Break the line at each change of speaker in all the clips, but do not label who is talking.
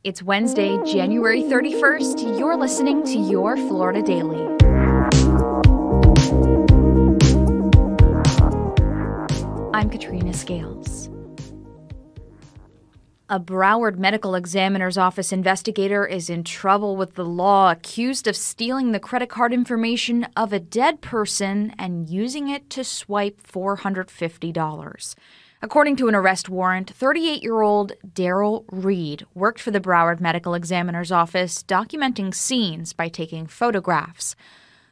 It's Wednesday, January 31st. You're listening to Your Florida Daily. I'm Katrina Scales. A Broward medical examiner's office investigator is in trouble with the law, accused of stealing the credit card information of a dead person and using it to swipe $450. According to an arrest warrant, 38-year-old Daryl Reed worked for the Broward medical examiner's office, documenting scenes by taking photographs.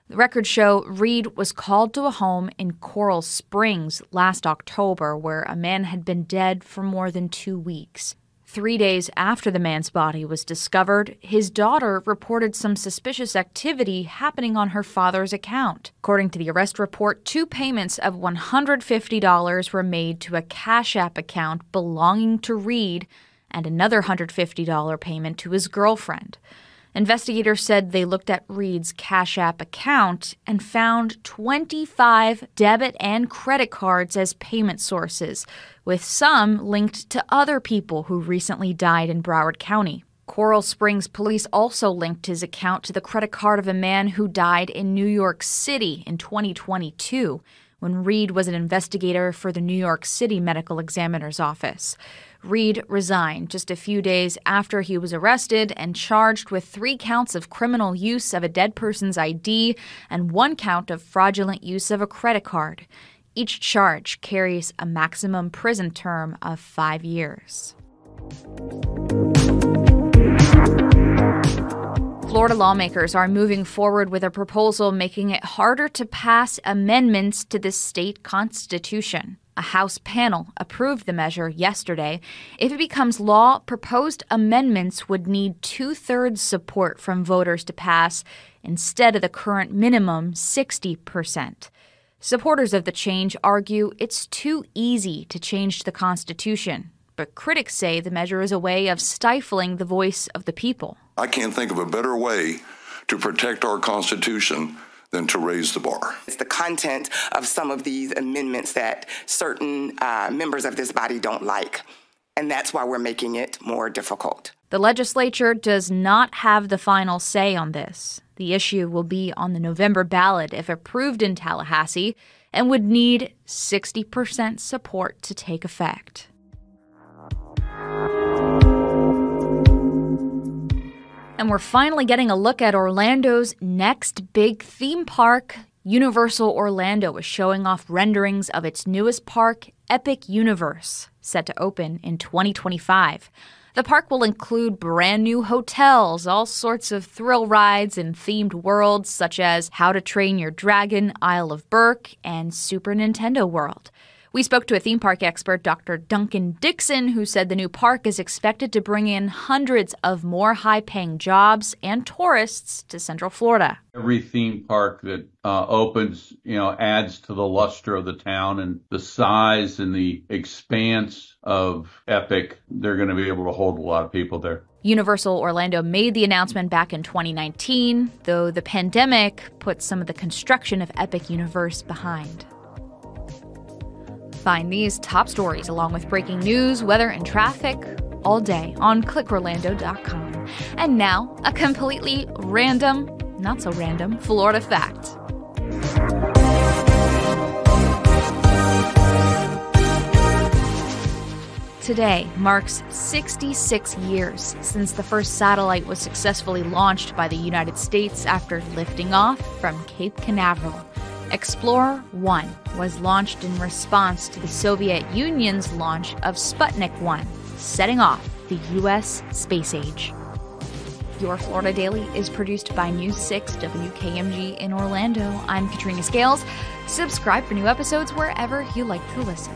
The records show Reed was called to a home in Coral Springs last October where a man had been dead for more than 2 weeks. 3 days after the man's body was discovered, his daughter reported some suspicious activity happening on her father's account. According to the arrest report, 2 payments of $150 were made to a Cash App account belonging to Reed and another $150 payment to his girlfriend. Investigators said they looked at Reed's Cash App account and found 25 debit and credit cards as payment sources, with some linked to other people who recently died in Broward County. Coral Springs police also linked his account to the credit card of a man who died in New York City in 2022, when Reed was an investigator for the New York City Medical Examiner's Office. Reed resigned just a few days after he was arrested and charged with 3 counts of criminal use of a dead person's ID and 1 count of fraudulent use of a credit card. Each charge carries a maximum prison term of 5 years. Florida lawmakers are moving forward with a proposal making it harder to pass amendments to the state constitution. A House panel approved the measure yesterday. If it becomes law, proposed amendments would need 2/3 support from voters to pass instead of the current minimum 60%. Supporters of the change argue it's too easy to change the Constitution, but critics say the measure is a way of stifling the voice of the people.
I can't think of a better way to protect our Constitution than to raise the bar.
It's the content of some of these amendments that certain members of this body don't like, and that's why we're making it more difficult.
The legislature does not have the final say on this. The issue will be on the November ballot if approved in Tallahassee and would need 60% support to take effect. And we're finally getting a look at Orlando's next big theme park. Universal Orlando is showing off renderings of its newest park, Epic Universe, set to open in 2025. The park will include brand new hotels, all sorts of thrill rides and themed worlds such as How to Train Your Dragon, Isle of Berk, and Super Nintendo World. We spoke to a theme park expert, Dr. Duncan Dixon, who said the new park is expected to bring in hundreds of more high-paying jobs and tourists to Central Florida.
Every theme park that opens, adds to the luster of the town and the size and the expanse of Epic. They're going to be able to hold a lot of people there.
Universal Orlando made the announcement back in 2019, though the pandemic put some of the construction of Epic Universe behind. Find these top stories along with breaking news, weather, and traffic all day on clickorlando.com. And now, a completely random, not so random, Florida fact. Today marks 66 years since the first satellite was successfully launched by the United States after lifting off from Cape Canaveral. Explorer 1 was launched in response to the Soviet Union's launch of Sputnik 1, setting off the U.S. space age. Your Florida Daily is produced by News 6 WKMG in Orlando. I'm Katrina Scales. Subscribe for new episodes wherever you like to listen.